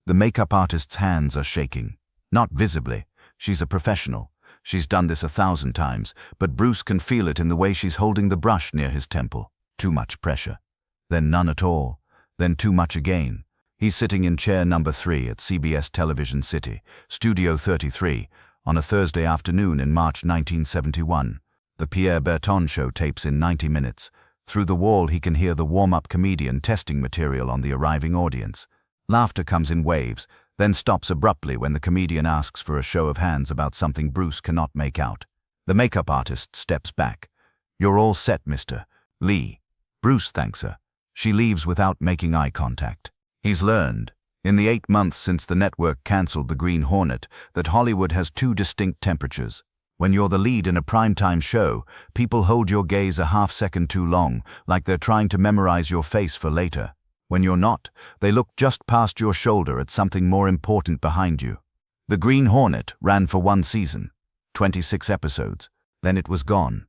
The makeup artist's hands are shaking. Not visibly. She's a professional. She's done this 1,000 times, but Bruce can feel it in the way she's holding the brush near his temple. Too much pressure. Then none at all. Then too much again. He's sitting in chair number 3 at CBS Television City, Studio 33, on a Thursday afternoon in March 1971. The Pierre Berton show tapes in 90 minutes. Through the wall he can hear the warm-up comedian testing material on the arriving audience. Laughter comes in waves, then stops abruptly when the comedian asks for a show of hands about something Bruce cannot make out. The makeup artist steps back. "You're all set, Mr. Lee." Bruce thanks her. She leaves without making eye contact. He's learned, in the 8 months since the network cancelled The Green Hornet, that Hollywood has 2 distinct temperatures. When you're the lead in a primetime show, people hold your gaze a half-second too long, like they're trying to memorize your face for later. When you're not, they look just past your shoulder at something more important behind you. The Green Hornet ran for 1 season, 26 episodes, then it was gone.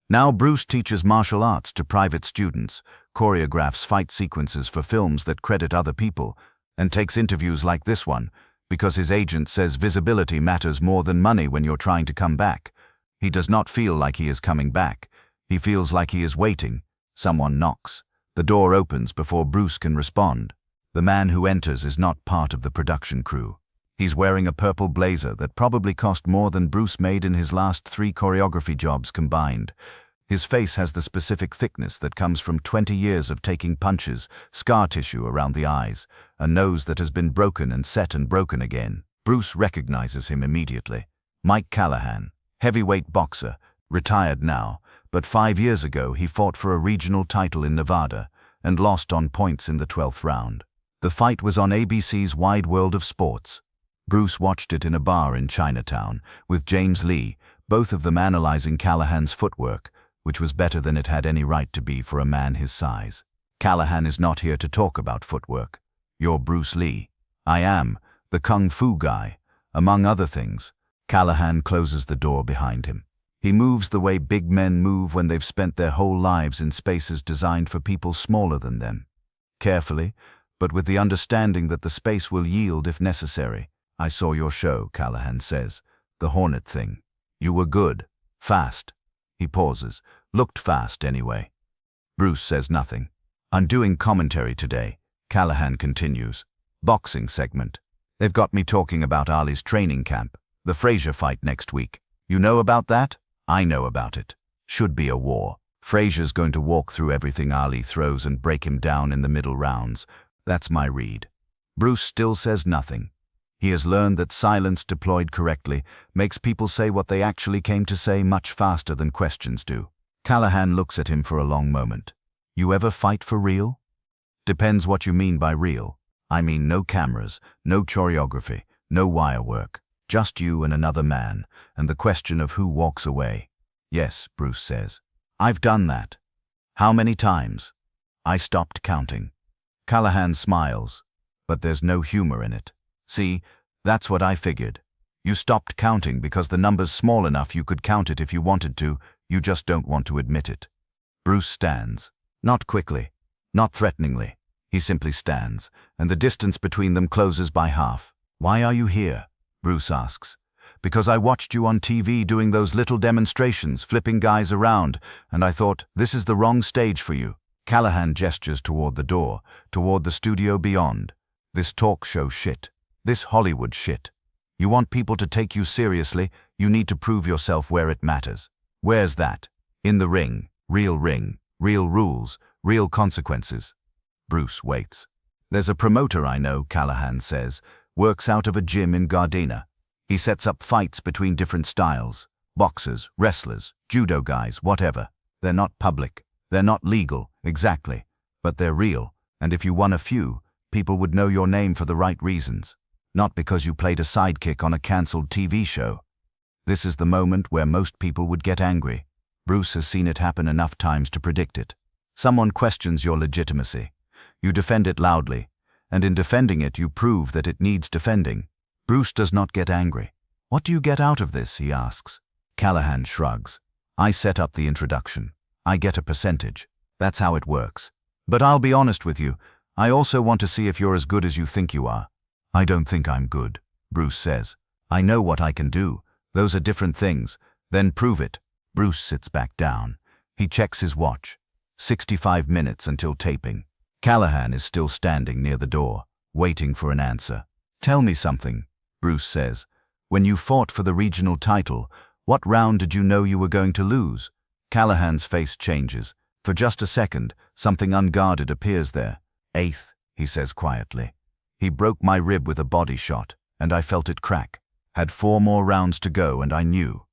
Now Bruce teaches martial arts to private students, choreographs fight sequences for films that credit other people, and takes interviews like this one, because his agent says visibility matters more than money when you're trying to come back. He does not feel like he is coming back. He feels like he is waiting. Someone knocks. The door opens before Bruce can respond. The man who enters is not part of the production crew. He's wearing a purple blazer that probably cost more than Bruce made in his last 3 choreography jobs combined. His face has the specific thickness that comes from 20 years of taking punches, scar tissue around the eyes, a nose that has been broken and set and broken again. Bruce recognizes him immediately. Mike Callahan, heavyweight boxer, retired now, but 5 years ago he fought for a regional title in Nevada and lost on points in the 12th round. The fight was on ABC's Wide World of Sports. Bruce watched it in a bar in Chinatown with James Lee, both of them analyzing Callahan's footwork, which was better than it had any right to be for a man his size. Callahan is not here to talk about footwork. "You're Bruce Lee." "I am, the kung fu guy." Among other things, Callahan closes the door behind him. He moves the way big men move when they've spent their whole lives in spaces designed for people smaller than them. Carefully, but with the understanding that the space will yield if necessary. "I saw your show," Callahan says. "The Hornet thing. You were good. Fast." He pauses. "Looked fast, anyway." Bruce says nothing. "I'm doing commentary today," Callahan continues. "Boxing segment. They've got me talking about Ali's training camp, the Frazier fight next week. You know about that? I know about it. Should be a war. Frazier's going to walk through everything Ali throws and break him down in the middle rounds. That's my read." Bruce still says nothing. He has learned that silence deployed correctly makes people say what they actually came to say much faster than questions do. Callahan looks at him for a long moment. "You ever fight for real?" "Depends what you mean by real. I mean no cameras, no choreography, no wire work. Just you and another man, and the question of who walks away." "Yes," Bruce says. "I've done that." "How many times?" "I stopped counting." Callahan smiles, but there's no humor in it. "See, that's what I figured. You stopped counting because the number's small enough you could count it if you wanted to, you just don't want to admit it." Bruce stands. Not quickly, not threateningly. He simply stands, and the distance between them closes by half. "Why are you here?" Bruce asks. "Because I watched you on TV doing those little demonstrations, flipping guys around, and I thought, this is the wrong stage for you." Callahan gestures toward the door, toward the studio beyond. "This talk show shit. This Hollywood shit. You want people to take you seriously, you need to prove yourself where it matters. Where's that? In the ring, real rules, real consequences." Bruce waits. "There's a promoter I know," Callahan says, "works out of a gym in Gardena. He sets up fights between different styles. Boxers, wrestlers, judo guys, whatever. They're not public. They're not legal, exactly. But they're real, and if you won a few, people would know your name for the right reasons. Not because you played a sidekick on a cancelled TV show." This is the moment where most people would get angry. Bruce has seen it happen enough times to predict it. Someone questions your legitimacy. You defend it loudly, and in defending it you prove that it needs defending. Bruce does not get angry. "What do you get out of this?" he asks. Callahan shrugs. "I set up the introduction. I get a percentage. That's how it works. But I'll be honest with you, I also want to see if you're as good as you think you are. I don't think I'm good, Bruce says. I know what I can do. Those are different things. Then prove it. Bruce sits back down. He checks his watch. 65 minutes until taping. Callahan is still standing near the door, waiting for an answer. Tell me something, Bruce says. When you fought for the regional title, what round did you know you were going to lose? Callahan's face changes. For just a second, something unguarded appears there. 8th, he says quietly. He broke my rib with a body shot, and I felt it crack. Had 4 more rounds to go, and I knew.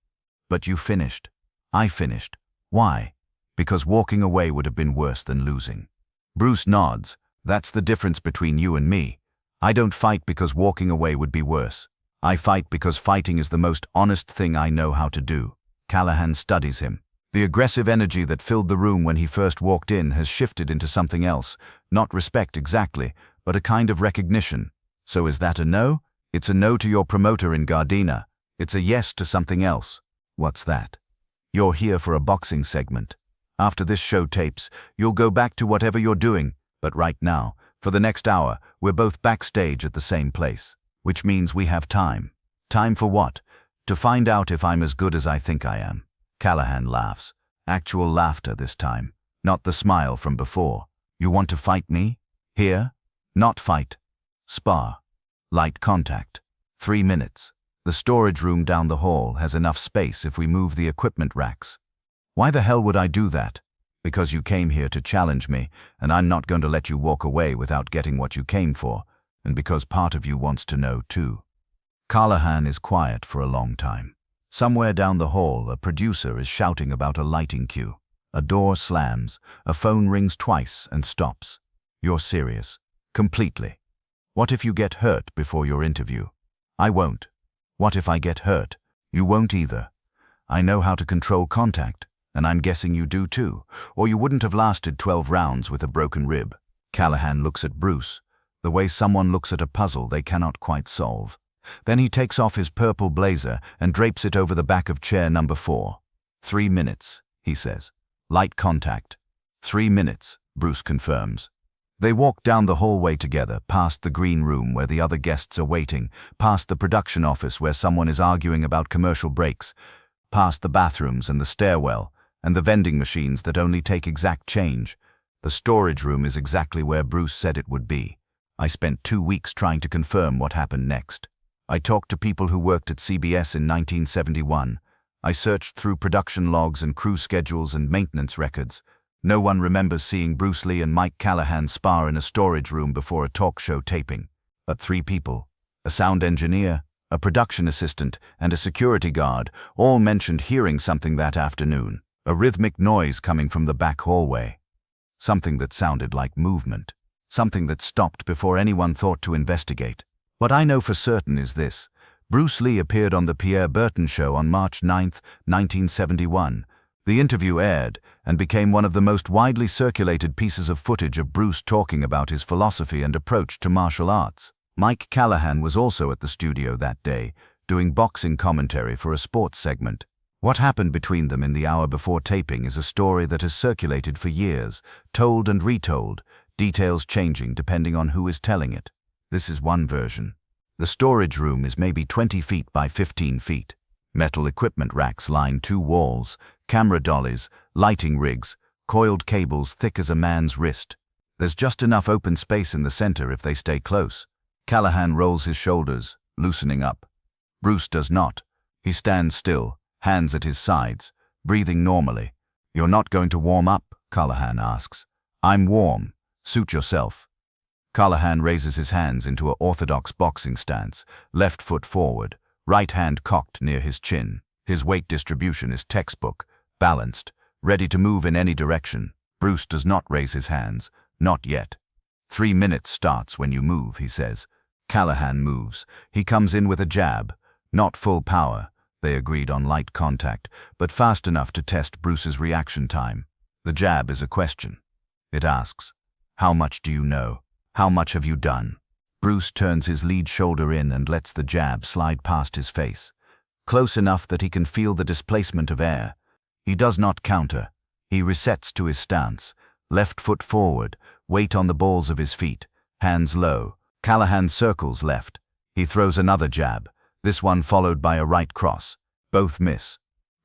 But you finished. I finished. Why? Because walking away would have been worse than losing. Bruce nods. That's the difference between you and me. I don't fight because walking away would be worse. I fight because fighting is the most honest thing I know how to do. Callahan studies him. The aggressive energy that filled the room when he first walked in has shifted into something else. Not respect exactly, but a kind of recognition. So is that a no? It's a no to your promoter in Gardena. It's a yes to something else. What's that? You're here for a boxing segment. After this show tapes, you'll go back to whatever you're doing. But right now, for the next hour, we're both backstage at the same place. Which means we have time. Time for what? To find out if I'm as good as I think I am. Callahan laughs. Actual laughter this time. Not the smile from before. You want to fight me? Here? Not fight. Spar. Light contact. 3 minutes. The storage room down the hall has enough space if we move the equipment racks. Why the hell would I do that? Because you came here to challenge me, and I'm not going to let you walk away without getting what you came for, and because part of you wants to know too. Callahan is quiet for a long time. Somewhere down the hall, a producer is shouting about a lighting cue. A door slams, a phone rings twice and stops. You're serious. Completely. What if you get hurt before your interview? I won't. What if I get hurt? You won't either. I know how to control contact, and I'm guessing you do too, or you wouldn't have lasted 12 rounds with a broken rib. Callahan looks at Bruce, the way someone looks at a puzzle they cannot quite solve. Then he takes off his purple blazer and drapes it over the back of chair number 4. 3 minutes, he says. Light contact. 3 minutes, Bruce confirms. They walk down the hallway together, past the green room where the other guests are waiting, past the production office where someone is arguing about commercial breaks, past the bathrooms and the stairwell, and the vending machines that only take exact change. The storage room is exactly where Bruce said it would be. I spent 2 weeks trying to confirm what happened next. I talked to people who worked at CBS in 1971. I searched through production logs and crew schedules and maintenance records. No one remembers seeing Bruce Lee and Mike Callahan spar in a storage room before a talk show taping. But 3 people, a sound engineer, a production assistant, and a security guard, all mentioned hearing something that afternoon. A rhythmic noise coming from the back hallway. Something that sounded like movement. Something that stopped before anyone thought to investigate. What I know for certain is this. Bruce Lee appeared on the Pierre Berton show on March 9, 1971. The interview aired and became one of the most widely circulated pieces of footage of Bruce talking about his philosophy and approach to martial arts. Mike Callahan was also at the studio that day, doing boxing commentary for a sports segment. What happened between them in the hour before taping is a story that has circulated for years, told and retold, details changing depending on who is telling it. This is one version. The storage room is maybe 20 feet by 15 feet. Metal equipment racks line 2 walls, camera dollies, lighting rigs, coiled cables thick as a man's wrist. There's just enough open space in the center if they stay close. Callahan rolls his shoulders, loosening up. Bruce does not. He stands still, hands at his sides, breathing normally. You're not going to warm up? Callahan asks. I'm warm. Suit yourself. Callahan raises his hands into an orthodox boxing stance, left foot forward, right hand cocked near his chin. His weight distribution is textbook, balanced, ready to move in any direction. Bruce does not raise his hands, not yet. 3 minutes starts when you move, he says. Callahan moves. He comes in with a jab. Not full power, they agreed on light contact, but fast enough to test Bruce's reaction time. The jab is a question. It asks, how much do you know? How much have you done? Bruce turns his lead shoulder in and lets the jab slide past his face, close enough that he can feel the displacement of air. He does not counter. He resets to his stance, left foot forward, weight on the balls of his feet, hands low, Callahan circles left. He throws another jab, this one followed by a right cross. Both miss.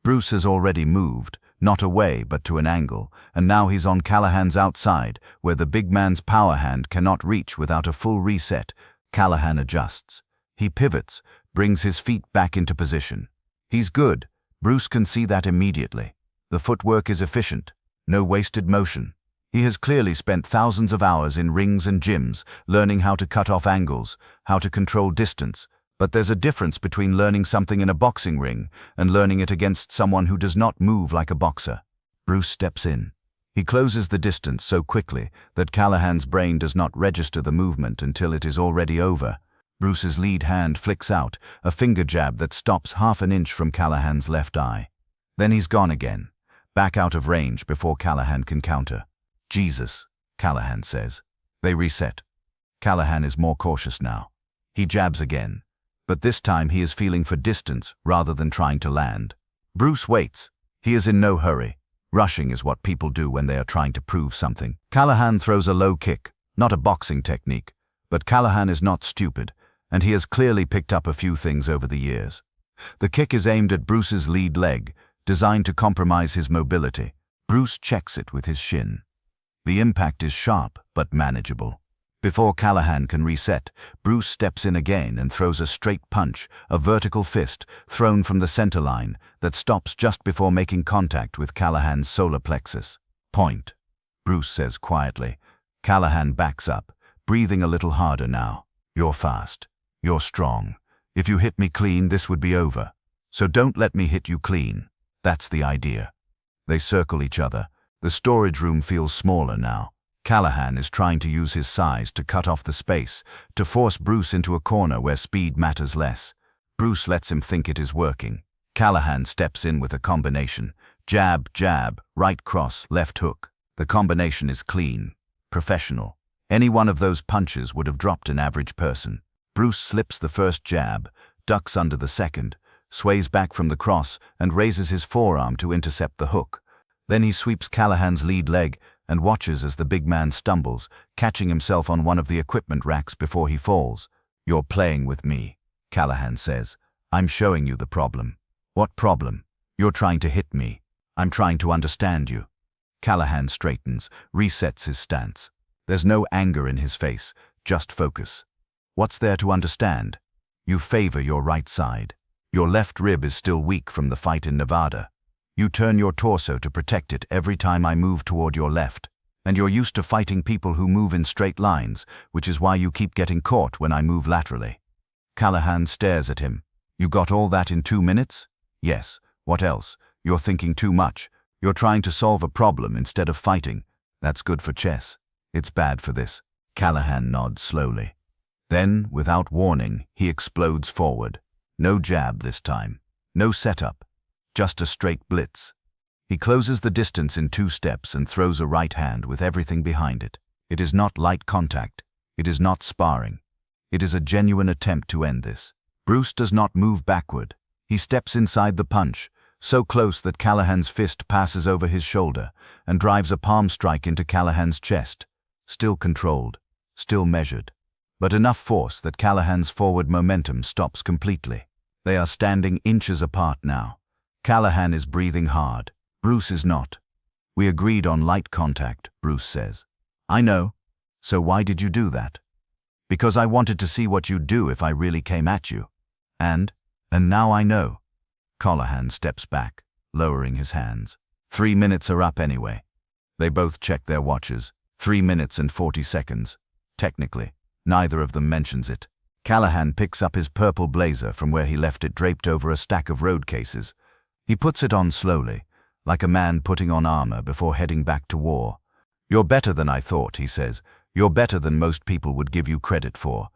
Bruce has already moved, not away but to an angle, and now he's on Callahan's outside, where the big man's power hand cannot reach without a full reset. Callahan adjusts. He pivots, brings his feet back into position. He's good. Bruce can see that immediately. The footwork is efficient. No wasted motion. He has clearly spent thousands of hours in rings and gyms, learning how to cut off angles, how to control distance. But there's a difference between learning something in a boxing ring and learning it against someone who does not move like a boxer. Bruce steps in. He closes the distance so quickly that Callahan's brain does not register the movement until it is already over. Bruce's lead hand flicks out, a finger jab that stops half an inch from Callahan's left eye. Then he's gone again, back out of range before Callahan can counter. Jesus, Callahan says. They reset. Callahan is more cautious now. He jabs again. But this time he is feeling for distance rather than trying to land. Bruce waits. He is in no hurry. Rushing is what people do when they are trying to prove something. Callahan throws a low kick, not a boxing technique. But Callahan is not stupid, and he has clearly picked up a few things over the years. The kick is aimed at Bruce's lead leg, designed to compromise his mobility. Bruce checks it with his shin. The impact is sharp, but manageable. Before Callahan can reset, Bruce steps in again and throws a straight punch, a vertical fist, thrown from the center line, that stops just before making contact with Callahan's solar plexus. Point, Bruce says quietly. Callahan backs up, breathing a little harder now. You're fast. You're strong. If you hit me clean, this would be over. So don't let me hit you clean. That's the idea. They circle each other. The storage room feels smaller now. Callahan is trying to use his size to cut off the space, to force Bruce into a corner where speed matters less. Bruce lets him think it is working. Callahan steps in with a combination. Jab, jab, right cross, left hook. The combination is clean, professional. Any one of those punches would have dropped an average person. Bruce slips the first jab, ducks under the second, sways back from the cross and raises his forearm to intercept the hook. Then he sweeps Callahan's lead leg and watches as the big man stumbles, catching himself on one of the equipment racks before he falls. You're playing with me, Callahan says. I'm showing you the problem. What problem? You're trying to hit me. I'm trying to understand you. Callahan straightens, resets his stance. There's no anger in his face, just focus. What's there to understand? You favor your right side. Your left rib is still weak from the fight in Nevada. You turn your torso to protect it every time I move toward your left. And you're used to fighting people who move in straight lines, which is why you keep getting caught when I move laterally. Callahan stares at him. You got all that in 2 minutes? Yes. What else? You're thinking too much. You're trying to solve a problem instead of fighting. That's good for chess. It's bad for this. Callahan nods slowly. Then, without warning, he explodes forward. No jab this time. No setup. Just a straight blitz. He closes the distance in 2 steps and throws a right hand with everything behind it. It is not light contact. It is not sparring. It is a genuine attempt to end this. Bruce does not move backward. He steps inside the punch, so close that Callahan's fist passes over his shoulder and drives a palm strike into Callahan's chest. Still controlled, still measured, but enough force that Callahan's forward momentum stops completely. They are standing inches apart now. Callahan is breathing hard. Bruce is not. We agreed on light contact, Bruce says. I know. So why did you do that? Because I wanted to see what you'd do if I really came at you. And now I know. Callahan steps back, lowering his hands. 3 minutes are up anyway. They both check their watches. 3 minutes and 40 seconds. Technically, neither of them mentions it. Callahan picks up his purple blazer from where he left it draped over a stack of road cases. He puts it on slowly, like a man putting on armor before heading back to war. You're better than I thought, he says. You're better than most people would give you credit for.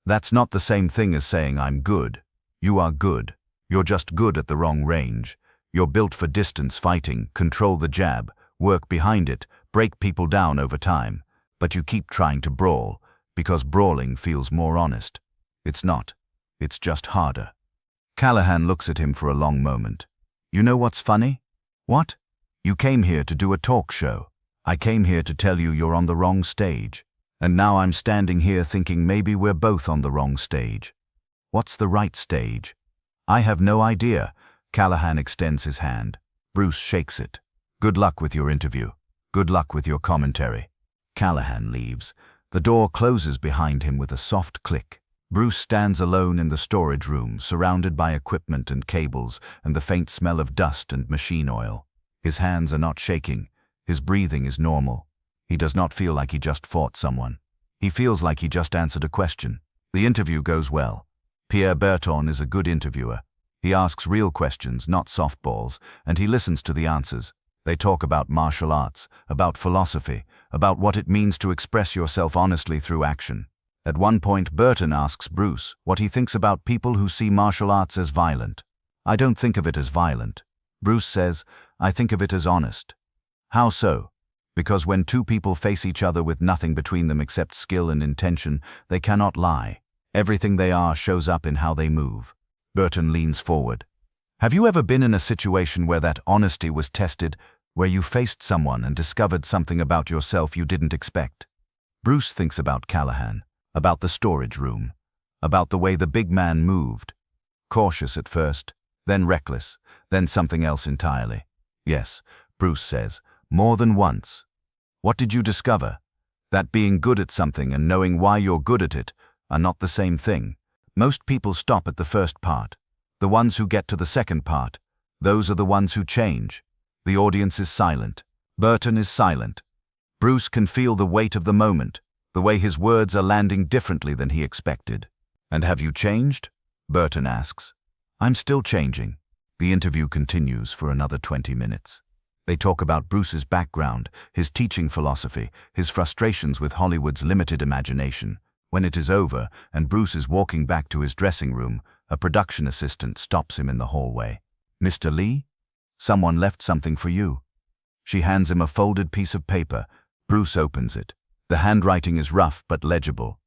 That's not the same thing as saying I'm good. You are good. You're just good at the wrong range. You're built for distance fighting, control the jab, work behind it, break people down over time. But you keep trying to brawl, because brawling feels more honest. It's not. It's just harder. Callahan looks at him for a long moment. You know what's funny? What? You came here to do a talk show. I came here to tell you you're on the wrong stage. And now I'm standing here thinking maybe we're both on the wrong stage. What's the right stage? I have no idea. Callahan extends his hand. Bruce shakes it. Good luck with your interview. Good luck with your commentary. Callahan leaves. The door closes behind him with a soft click. Bruce stands alone in the storage room, surrounded by equipment and cables and the faint smell of dust and machine oil. His hands are not shaking. His breathing is normal. He does not feel like he just fought someone. He feels like he just answered a question. The interview goes well. Pierre Berton is a good interviewer. He asks real questions, not softballs, and he listens to the answers. They talk about martial arts, about philosophy, about what it means to express yourself honestly through action. At one point, Burton asks Bruce what he thinks about people who see martial arts as violent. I don't think of it as violent. Bruce says, I think of it as honest. How so? Because when two people face each other with nothing between them except skill and intention, they cannot lie. Everything they are shows up in how they move. Burton leans forward. Have you ever been in a situation where that honesty was tested, where you faced someone and discovered something about yourself you didn't expect? Bruce thinks about Callahan, about the storage room, about the way the big man moved. Cautious at first, then reckless, then something else entirely. Yes, Bruce says, more than once. What did you discover? That being good at something and knowing why you're good at it are not the same thing. Most people stop at the first part. The ones who get to the second part, those are the ones who change. The audience is silent. Burton is silent. Bruce can feel the weight of the moment, the way his words are landing differently than he expected. And have you changed? Burton asks. I'm still changing. The interview continues for another 20 minutes. They talk about Bruce's background, his teaching philosophy, his frustrations with Hollywood's limited imagination. When it is over and Bruce is walking back to his dressing room, a production assistant stops him in the hallway. Mr. Lee? Someone left something for you. She hands him a folded piece of paper. Bruce opens it. The handwriting is rough but legible.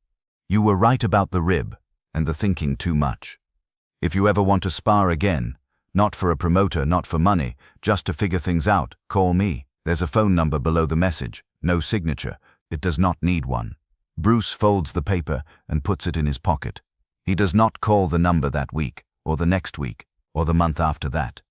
You were right about the rib and the thinking too much. If you ever want to spar again, not for a promoter, not for money, just to figure things out, call me. There's a phone number below the message. No signature. It does not need one. Bruce folds the paper and puts it in his pocket. He does not call the number that week, or the next week, or the month after that.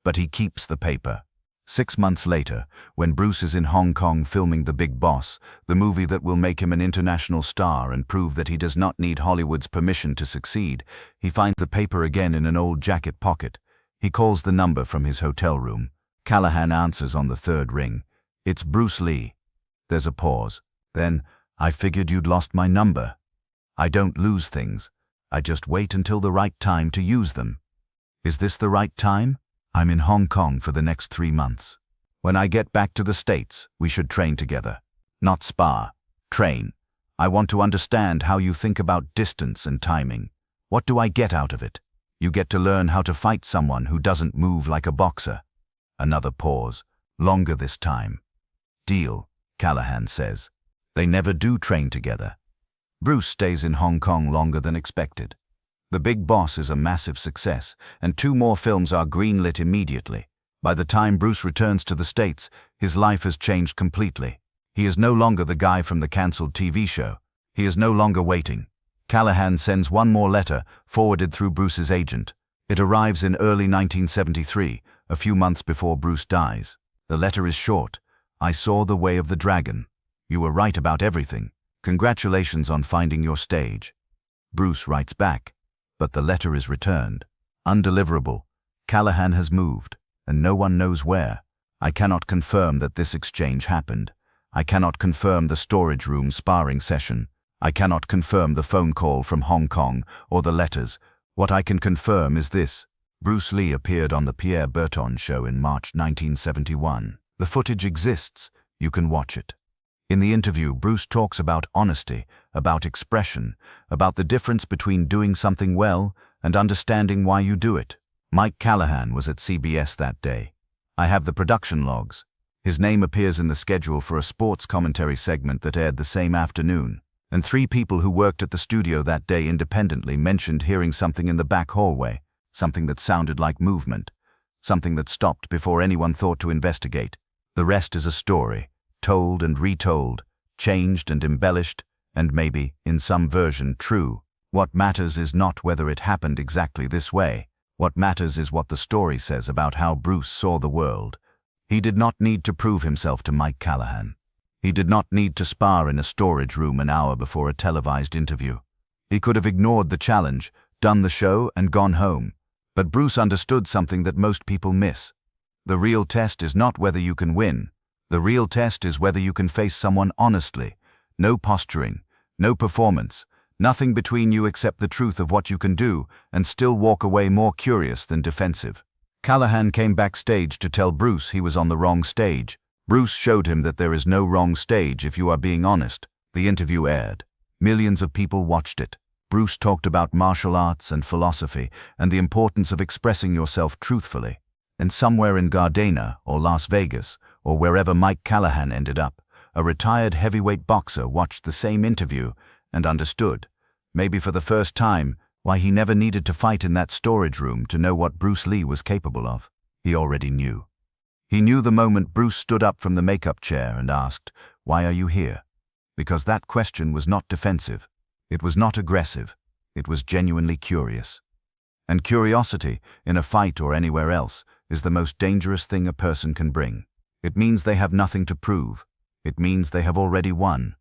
But he keeps the paper. 6 months later, when Bruce is in Hong Kong filming The Big Boss, the movie that will make him an international star and prove that he does not need Hollywood's permission to succeed, he finds the paper again in an old jacket pocket. He calls the number from his hotel room. Callahan answers on the third ring. It's Bruce Lee. There's a pause. Then, I figured you'd lost my number. I don't lose things. I just wait until the right time to use them. Is this the right time? I'm in Hong Kong for the next 3 months. When I get back to the States, we should train together. Not spar. Train. I want to understand how you think about distance and timing. What do I get out of it? You get to learn how to fight someone who doesn't move like a boxer. Another pause. Longer this time. Deal, Callahan says. They never do train together. Bruce stays in Hong Kong longer than expected. The Big Boss is a massive success, and 2 more films are greenlit immediately. By the time Bruce returns to the States, his life has changed completely. He is no longer the guy from the cancelled TV show. He is no longer waiting. Callahan sends 1 more letter, forwarded through Bruce's agent. It arrives in early 1973, a few months before Bruce dies. The letter is short. I saw The Way of the Dragon. You were right about everything. Congratulations on finding your stage. Bruce writes back, but the letter is returned. Undeliverable. Callahan has moved, and no one knows where. I cannot confirm that this exchange happened. I cannot confirm the storage room sparring session. I cannot confirm the phone call from Hong Kong or the letters. What I can confirm is this. Bruce Lee appeared on the Pierre Berton show in March 1971. The footage exists. You can watch it. In the interview, Bruce talks about honesty, about expression, about the difference between doing something well and understanding why you do it. Mike Callahan was at CBS that day. I have the production logs. His name appears in the schedule for a sports commentary segment that aired the same afternoon. And 3 people who worked at the studio that day independently mentioned hearing something in the back hallway, something that sounded like movement, something that stopped before anyone thought to investigate. The rest is a story. Told and retold, changed and embellished, And maybe, in some version, true. What matters is not whether it happened exactly this way. What matters is what the story says about how Bruce saw the world. He did not need to prove himself to Mike Callahan. He did not need to spar in a storage room an hour before a televised interview. He could have ignored the challenge, done the show, and gone home. But Bruce understood something that most people miss. The real test is not whether you can win. The real test is whether you can face someone honestly. No posturing, no performance, nothing between you except the truth of what you can do, and still walk away more curious than defensive. Callahan came backstage to tell Bruce he was on the wrong stage. Bruce showed him that there is no wrong stage if you are being honest. The interview aired. Millions of people watched it. Bruce talked about martial arts and philosophy and the importance of expressing yourself truthfully. And somewhere in Gardena or Las Vegas or wherever Mike Callahan ended up, a retired heavyweight boxer watched the same interview and understood, maybe for the first time, why he never needed to fight in that storage room to know what Bruce Lee was capable of. He already knew. He knew the moment Bruce stood up from the makeup chair and asked, "Why are you here?" Because that question was not defensive. It was not aggressive. It was genuinely curious. And curiosity, in a fight or anywhere else, is the most dangerous thing a person can bring. It means they have nothing to prove. It means they have already won.